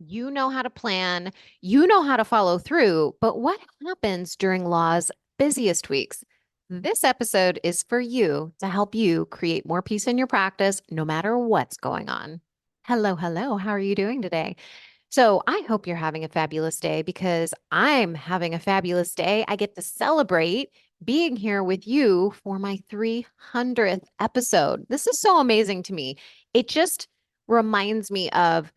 You know how to plan, you know how to follow through, but what happens during law's busiest weeks? This episode is for you to help you create more peace in your practice no matter what's going on. Hello, hello. How are you doing today? So, I hope you're having a fabulous day because I'm having a fabulous day. I get to celebrate being here with you for my 300th episode. This is so amazing to me. It just reminds me of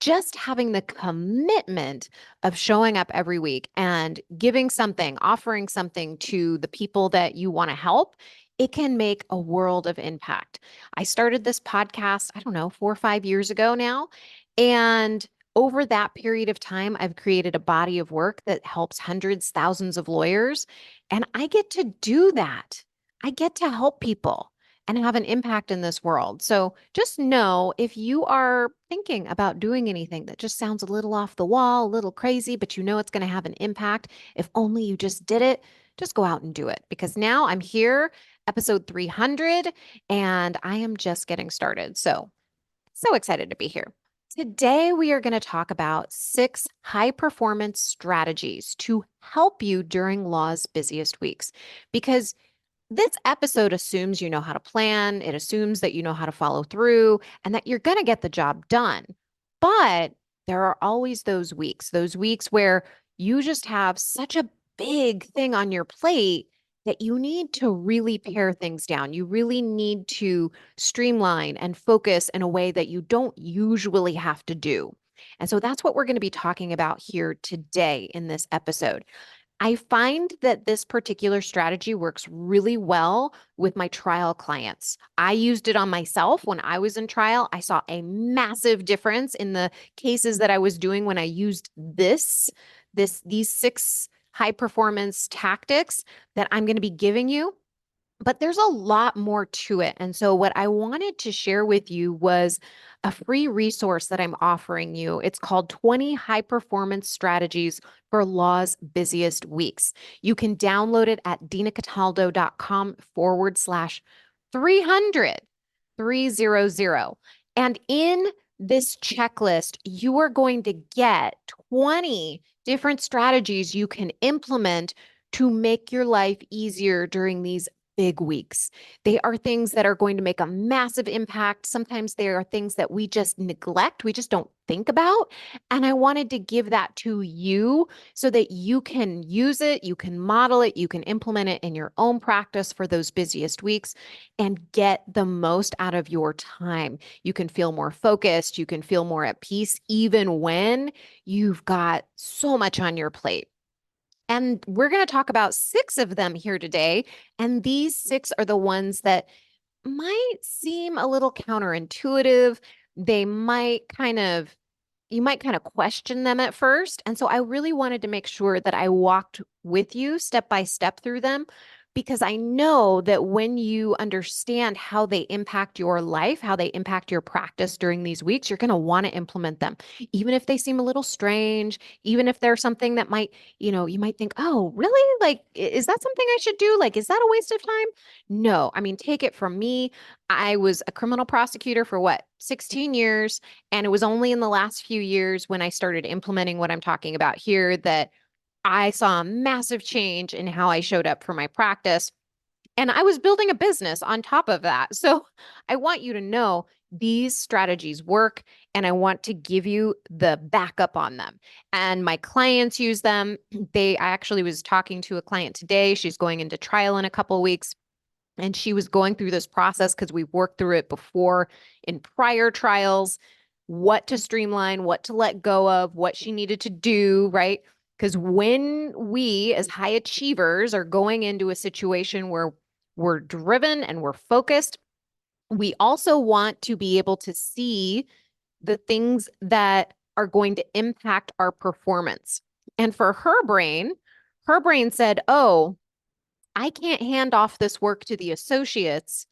just having the commitment of showing up every week and giving something, offering something to the people that you want to help, it can make a world of impact. I started this podcast, I don't know, 4 or 5 years ago now. And over that period of time, I've created a body of work that helps hundreds, thousands of lawyers. And I get to do that. I get to help people and have an impact in this world. So just know if you are thinking about doing anything that just sounds a little off the wall, a little crazy, but you know it's going to have an impact, if only you just did it, just go out and do it. Because now I'm here, episode 300, and I am just getting started. So excited to be here. Today, we are going to talk about 6 high performance strategies to help you during law's busiest weeks. Because this episode assumes you know how to plan, it assumes that you know how to follow through, and that you're going to get the job done. But there are always those weeks where you just have such a big thing on your plate that you need to really pare things down. You really need to streamline and focus in a way that you don't usually have to do. And so that's what we're going to be talking about here today in this episode. I find that this particular strategy works really well with my trial clients. I used it on myself when I was in trial. I saw a massive difference in the cases that I was doing when I used these 6 high performance tactics that I'm going to be giving you. But there's a lot more to it. And so, what I wanted to share with you was a free resource that I'm offering you. It's called 20 High Performance Strategies for Law's Busiest Weeks. You can download it at dinacataldo.com/300, 300. And in this checklist, you are going to get 20 different strategies you can implement to make your life easier during these big weeks. They are things that are going to make a massive impact. Sometimes they are things that we just neglect, we just don't think about. And I wanted to give that to you so that you can use it, you can model it, you can implement it in your own practice for those busiest weeks and get the most out of your time. You can feel more focused, you can feel more at peace, even when you've got so much on your plate. And we're going to talk about 6 of them here today. And these 6 are the ones that might seem a little counterintuitive. They might kind of, you might kind of question them at first. And so I really wanted to make sure that I walked with you step by step through them because I know that when you understand how they impact your life, how they impact your practice during these weeks, you're going to want to implement them, even if they seem a little strange, even if they're something that might, you might think, oh, really? Like, is that something I should do? Like, is that a waste of time? No, I mean, take it from me. I was a criminal prosecutor for what, 16 years. And it was only in the last few years when I started implementing what I'm talking about here that I saw a massive change in how I showed up for my practice. And I was building a business on top of that. So I want you to know these strategies work and I want to give you the backup on them. And my clients use them. I actually was talking to a client today. She's going into trial in a couple of weeks. And she was going through this process because we've worked through it before in prior trials, what to streamline, what to let go of, what she needed to do, right? Because when we, as high achievers, are going into a situation where we're driven and we're focused, we also want to be able to see the things that are going to impact our performance. And for her brain said, oh, I can't hand off this work to the associates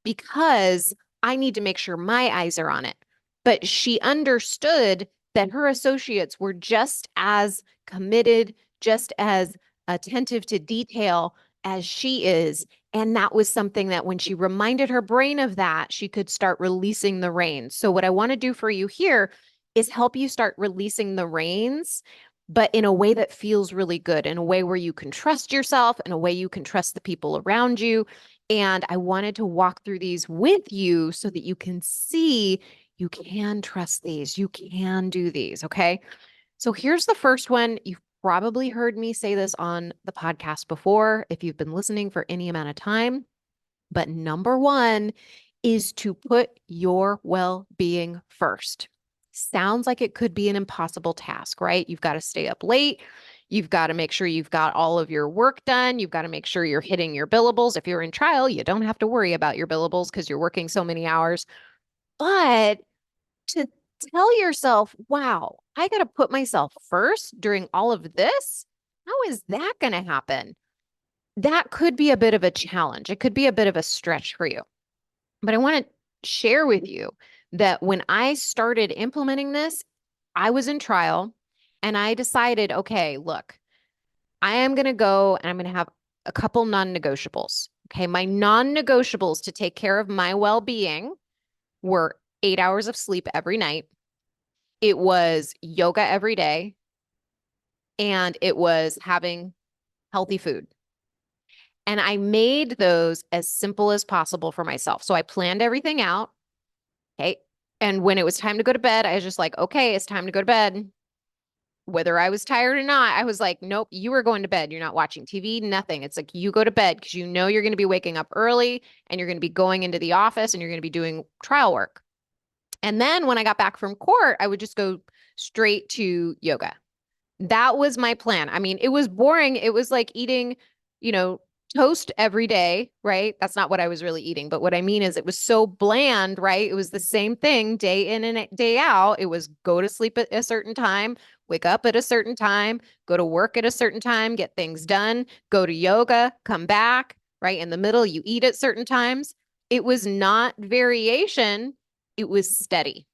because I need to make sure my eyes are on it. But she understood that her associates were just as committed, just as attentive to detail as she is. And that was something that when she reminded her brain of that, she could start releasing the reins. So, what I want to do for you here is help you start releasing the reins, but in a way that feels really good, in a way where you can trust yourself, in a way you can trust the people around you. And I wanted to walk through these with you so that you can see you can trust these, you can do these. Okay. So here's the first one. You've probably heard me say this on the podcast before if you've been listening for any amount of time. But number one is to put your well being first. Sounds like it could be an impossible task, right? You've got to stay up late. You've got to make sure you've got all of your work done. You've got to make sure you're hitting your billables. If you're in trial, you don't have to worry about your billables because you're working so many hours. But to tell yourself, wow, I got to put myself first during all of this, how is that going to happen? That could be a bit of a challenge. It could be a bit of a stretch for you. But I want to share with you that when I started implementing this, I was in trial and I decided, okay, look, I am going to go and I'm going to have a couple non-negotiables. Okay. My non-negotiables to take care of my well-being were 8 hours of sleep every night. It was yoga every day and it was having healthy food. And I made those as simple as possible for myself. So I planned everything out. Okay. And when it was time to go to bed, I was just like, okay, it's time to go to bed. Whether I was tired or not, I was like, nope, you are going to bed. You're not watching TV, nothing. It's like you go to bed because you know you're going to be waking up early and you're going to be going into the office and you're going to be doing trial work. And then when I got back from court, I would just go straight to yoga. That was my plan. I mean, it was boring. It was like eating, you know, toast every day, right? That's not what I was really eating. But what I mean is it was so bland, right? It was the same thing day in and day out. It was go to sleep at a certain time, wake up at a certain time, go to work at a certain time, get things done, go to yoga, come back, right? In the middle, you eat at certain times. It was not variation. It was steady.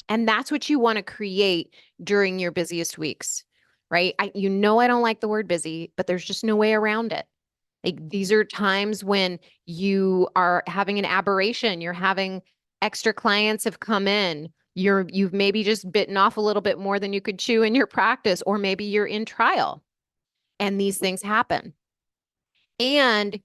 And that's what you want to create during your busiest weeks, right? I don't like the word busy, but there's just no way around it. Like these are times when you are having an aberration, you're having extra clients have come in, you've maybe just bitten off a little bit more than you could chew in your practice, or maybe you're in trial and these things happen. And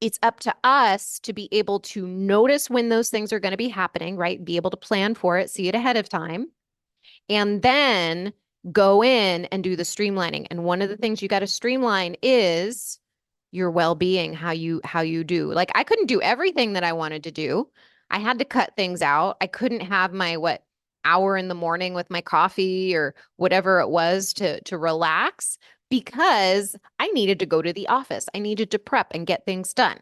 it's up to us to be able to notice when those things are going to be happening, right? Be able to plan for it, see it ahead of time, and then go in and do the streamlining. And one of the things you got to streamline is your well-being, how you do. Like I couldn't do everything that I wanted to do. I had to cut things out. I couldn't have my hour in the morning with my coffee or whatever it was to relax because I needed to go to the office. I needed to prep and get things done.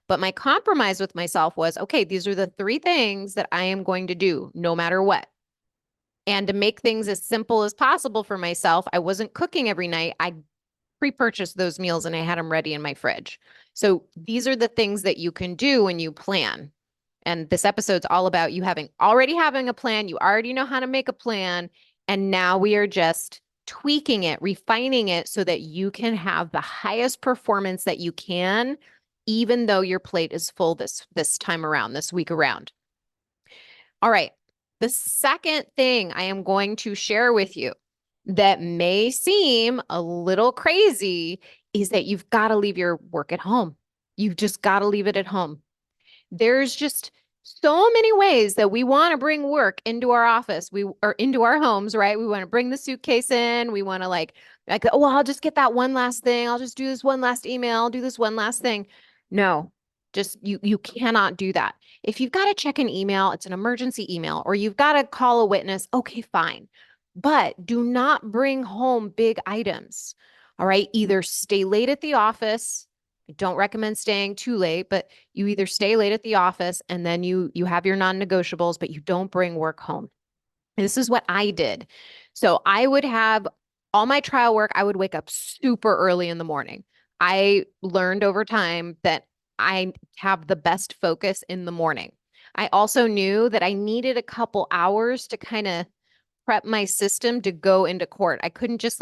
But my compromise with myself was, okay, these are the three things that I am going to do no matter what. And to make things as simple as possible for myself, I wasn't cooking every night. I pre-purchased those meals and I had them ready in my fridge. So these are the things that you can do when you plan. And this episode's all about you already having a plan. You already know how to make a plan. And now we are just tweaking it, refining it so that you can have the highest performance that you can, even though your plate is full this time around, this week around. All right. The second thing I am going to share with you that may seem a little crazy is that you've got to leave your work at home. You've just got to leave it at home. There's just so many ways that we want to bring work into our office, or into our homes, right? We want to bring the suitcase in. We want to oh, well, I'll just get that one last thing. I'll just do this one last email, do this one last thing. No, just you cannot do that. If you've got to check an email, it's an emergency email, or you've got to call a witness, okay, fine. But do not bring home big items. All right. Either stay late at the office. I don't recommend staying too late, but you either stay late at the office and then you have your non-negotiables, but you don't bring work home. This is what I did. So I would have all my trial work. I would wake up super early in the morning. I learned over time that I have the best focus in the morning. I also knew that I needed a couple hours to kind of prep my system to go into court. I couldn't just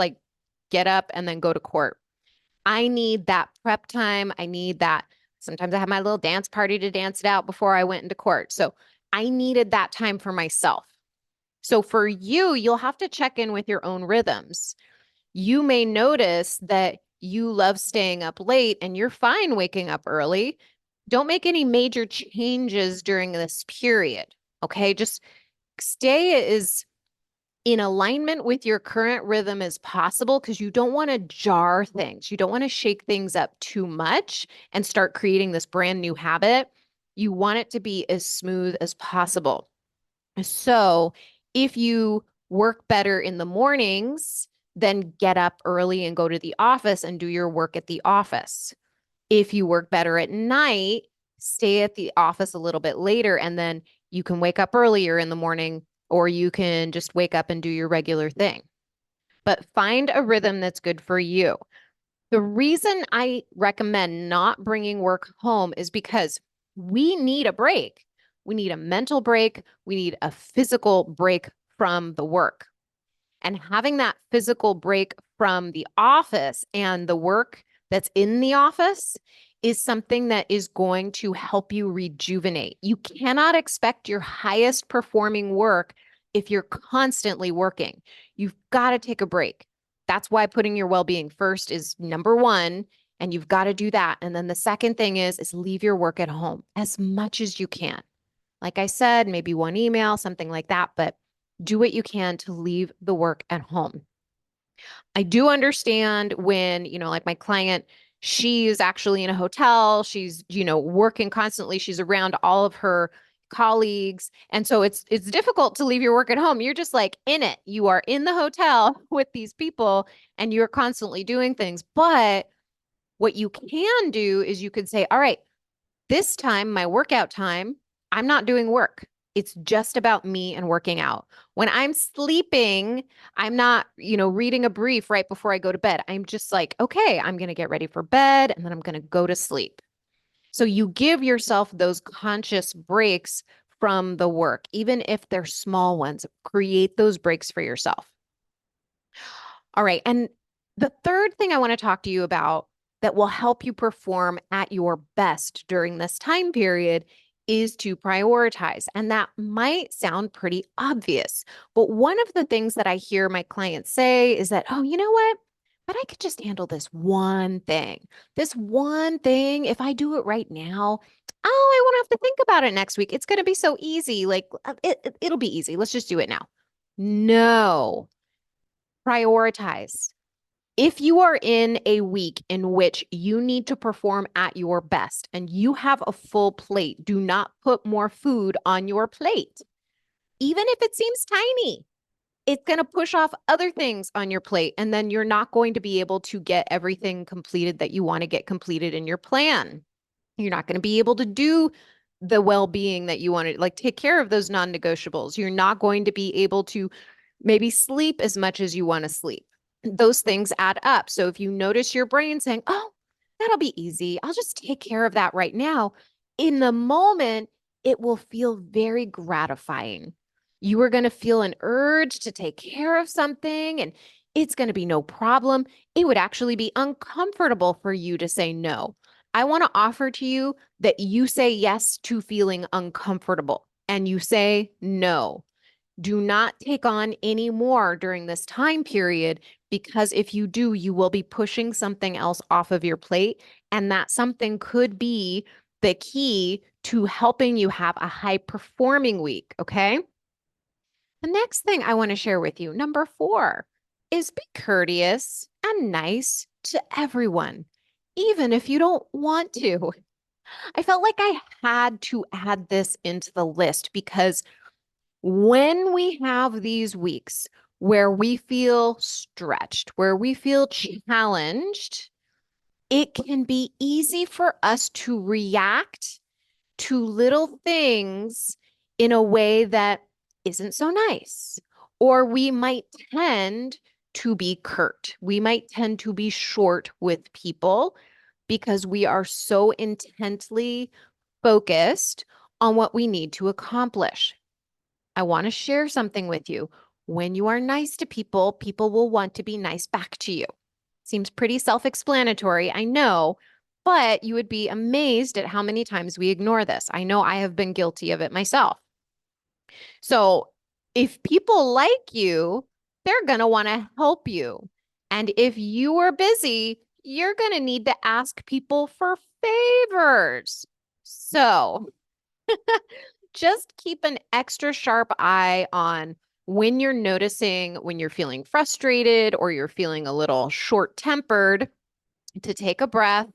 get up and then go to court. I need that prep time. I need that. Sometimes I have my little dance party to dance it out before I went into court. So I needed that time for myself. So for you, you'll have to check in with your own rhythms. You may notice that you love staying up late and you're fine waking up early. Don't make any major changes during this period. Okay. Just stay as in alignment with your current rhythm as possible because you don't want to jar things. You don't want to shake things up too much and start creating this brand new habit. You want it to be as smooth as possible. So if you work better in the mornings, then get up early and go to the office and do your work at the office. If you work better at night, stay at the office a little bit later, and then you can wake up earlier in the morning, or you can just wake up and do your regular thing. But find a rhythm that's good for you. The reason I recommend not bringing work home is because we need a break. We need a mental break. We need a physical break from the work. And having that physical break from the office and the work that's in the office is something that is going to help you rejuvenate. You cannot expect your highest performing work if you're constantly working. You've got to take a break. That's why putting your well-being first is number one, and you've got to do that. And then the second thing is leave your work at home as much as you can. Like I said, maybe one email, something like that, but do what you can to leave the work at home. I do understand when, like my client, she's actually in a hotel, she's, working constantly, she's around all of her colleagues. And so it's difficult to leave your work at home. You're just like in it. You are in the hotel with these people and you're constantly doing things. But what you can do is you could say, all right, this time, my workout time, I'm not doing work. It's just about me and working out. When I'm sleeping, I'm not, reading a brief right before I go to bed. I'm just like, okay, I'm going to get ready for bed and then I'm going to go to sleep. So you give yourself those conscious breaks from the work, even if they're small ones. Create those breaks for yourself. All right. And the third thing I want to talk to you about that will help you perform at your best during this time period is to prioritize. And that might sound pretty obvious. But one of the things that I hear my clients say is that, oh, you know what? But I could just handle this one thing. This one thing, if I do it right now, oh, I won't have to think about it next week. It's going to be so easy. Like it'll be easy. Let's just do it now. No, prioritize. If you are in a week in which you need to perform at your best and you have a full plate, do not put more food on your plate. Even if it seems tiny, it's going to push off other things on your plate. And then you're not going to be able to get everything completed that you want to get completed in your plan. You're not going to be able to do the well-being that you want to, like, take care of those non-negotiables. You're not going to be able to maybe sleep as much as you want to sleep. Those things add up. So if you notice your brain saying, oh, that'll be easy, I'll just take care of that right now, in the moment, it will feel very gratifying. You are going to feel an urge to take care of something and it's going to be no problem. It would actually be uncomfortable for you to say no. I want to offer to you that you say yes to feeling uncomfortable and you say no. Do not take on any more during this time period because if you do, you will be pushing something else off of your plate. And that something could be the key to helping you have a high performing week. Okay. The next thing I want to share with you, number 4, is be courteous and nice to everyone, even if you don't want to. I felt like I had to add this into the list because when we have these weeks where we feel stretched, where we feel challenged, it can be easy for us to react to little things in a way that isn't so nice. Or we might tend to be curt. We might tend to be short with people because we are so intently focused on what we need to accomplish. I want to share something with you. When you are nice to people, people will want to be nice back to you. Seems pretty self-explanatory, I know, but you would be amazed at how many times we ignore this. I know I have been guilty of it myself. So If people like you, they're going to want to help you. And if you are busy, you're going to need to ask people for favors. So just keep an extra sharp eye on when you're noticing when you're feeling frustrated or you're feeling a little short tempered, to take a breath,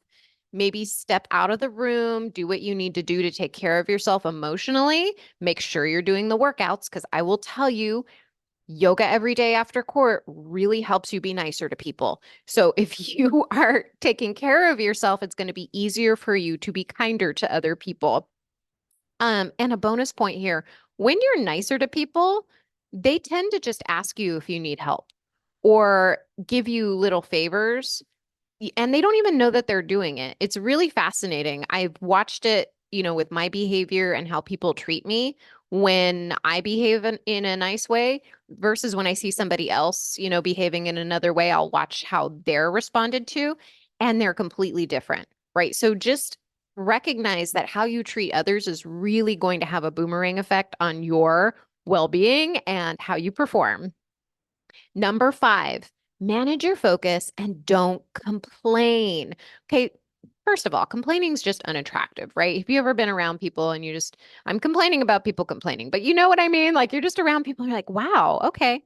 maybe step out of the room, do what you need to do to take care of yourself emotionally. Make sure you're doing the workouts because I will tell you, yoga every day after court really helps you be nicer to people. So if you are taking care of yourself, it's going to be easier for you to be kinder to other people. And a bonus point here, when you're nicer to people, they tend to just ask you if you need help or give you little favors, and they don't even know that they're doing it. It's really fascinating. I've watched it, with my behavior and how people treat me when I behave in a nice way versus when I see somebody else, behaving in another way. I'll watch how they're responded to, and they're completely different, right? So just recognize that how you treat others is really going to have a boomerang effect on your well-being and how you perform. Number 5, manage your focus and don't complain. Okay. First of all, complaining is just unattractive, right? Have you ever been around people and I'm complaining about people complaining, but you know what I mean? Like you're just around people and you're like, wow, okay.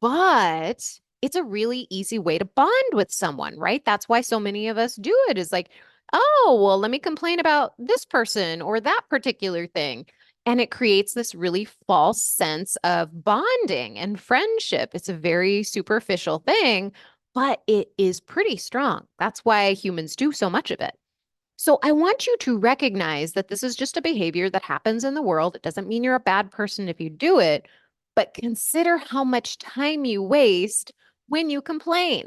But it's a really easy way to bond with someone, right? That's why so many of us do it, is like, oh, well, let me complain about this person or that particular thing. And it creates this really false sense of bonding and friendship. It's a very superficial thing, but it is pretty strong. That's why humans do so much of it. So I want you to recognize that this is just a behavior that happens in the world. It doesn't mean you're a bad person if you do it, but consider how much time you waste when you complain.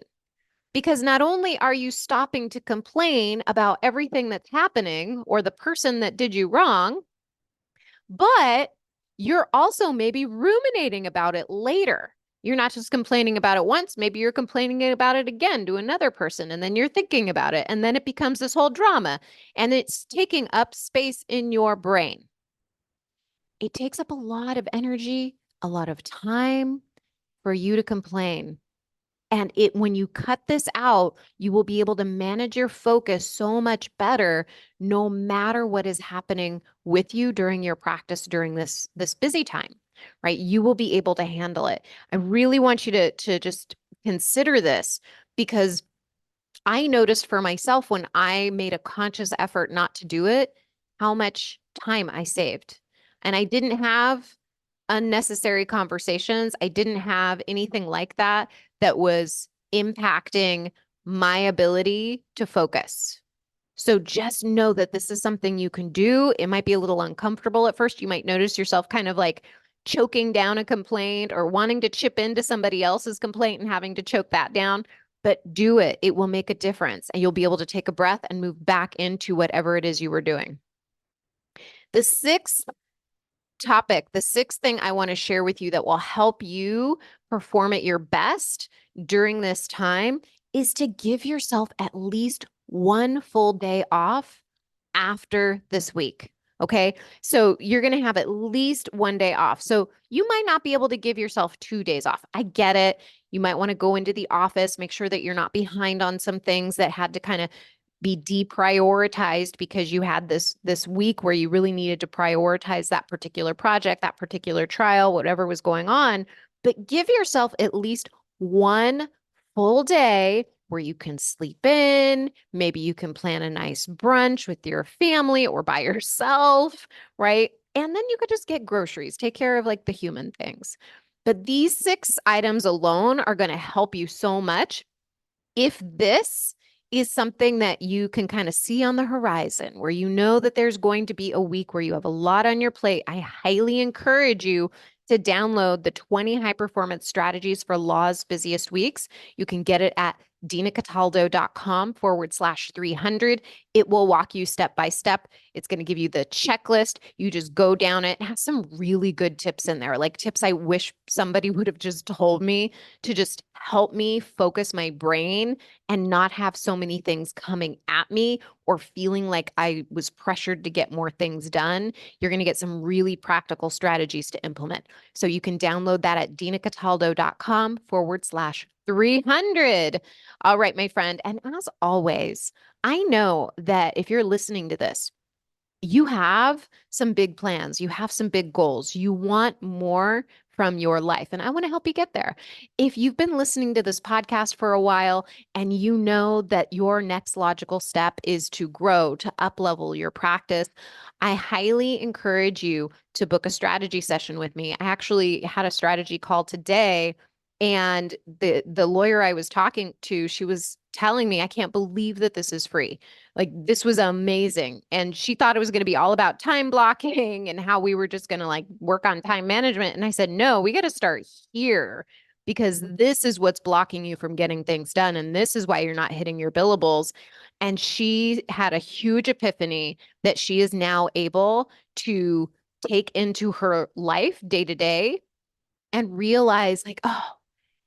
Because not only are you stopping to complain about everything that's happening or the person that did you wrong, but you're also maybe ruminating about it later. You're not just complaining about it once, maybe you're complaining about it again to another person, and then you're thinking about it, and then it becomes this whole drama, and it's taking up space in your brain. It takes up a lot of energy, a lot of time for you to complain. And when you cut this out, you will be able to manage your focus so much better, no matter what is happening with you during your practice during this busy time, right? You will be able to handle it. I really want you to just consider this, because I noticed for myself when I made a conscious effort not to do it, how much time I saved. And I didn't have unnecessary conversations. I didn't have anything like that that was impacting my ability to focus. So just know that this is something you can do. It might be a little uncomfortable at first. You might notice yourself kind of like choking down a complaint or wanting to chip into somebody else's complaint and having to choke that down. But do it. It will make a difference, and you'll be able to take a breath and move back into whatever it is you were doing. The sixth thing I want to share with you that will help you perform at your best during this time is to give yourself at least one full day off after this week. Okay. So you're going to have at least one day off. So you might not be able to give yourself 2 days off. I get it. You might want to go into the office, make sure that you're not behind on some things that had to kind of be deprioritized because you had this week where you really needed to prioritize that particular project, that particular trial, whatever was going on. But give yourself at least one full day where you can sleep in. Maybe you can plan a nice brunch with your family or by yourself, right? And then you could just get groceries, take care of like the human things. But these 6 items alone are going to help you so much. If this is something that you can kind of see on the horizon, where you know that there's going to be a week where you have a lot on your plate, I highly encourage you to download the 20 high performance strategies for Law's busiest weeks. You can get it at dinacataldo.com/300. It will walk you step by step. It's going to give you the checklist. You just go down it. It has some really good tips in there, like tips I wish somebody would have just told me to just help me focus my brain and not have so many things coming at me or feeling like I was pressured to get more things done. You're going to get some really practical strategies to implement. So you can download that at dinacataldo.com/300. All right, my friend. And as always, I know that if you're listening to this, you have some big plans, you have some big goals, you want more from your life, and I want to help you get there. If you've been listening to this podcast for a while and you know that your next logical step is to grow, to up level your practice, I highly encourage you to book a strategy session with me. I actually had a strategy call today, and the lawyer I was talking to, she was telling me, I can't believe that this is free. Like, this was amazing. And she thought it was going to be all about time blocking and how we were just going to like work on time management. And I said, no, we got to start here because this is what's blocking you from getting things done. And this is why you're not hitting your billables. And she had a huge epiphany that she is now able to take into her life day to day and realize, like, oh,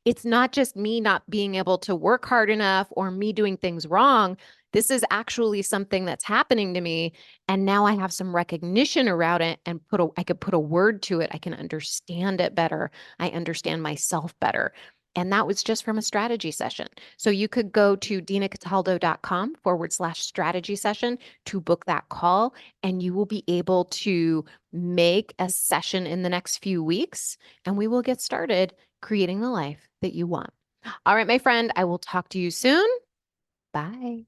it's not just me not being able to work hard enough or me doing things wrong. This is actually something that's happening to me. And now I have some recognition around it and I could put a word to it. I can understand it better. I understand myself better. And that was just from a strategy session. So you could go to dinacataldo.com/strategy session to book that call, and you will be able to make a session in the next few weeks, and we will get started creating the life that you want. All right, my friend, I will talk to you soon. Bye.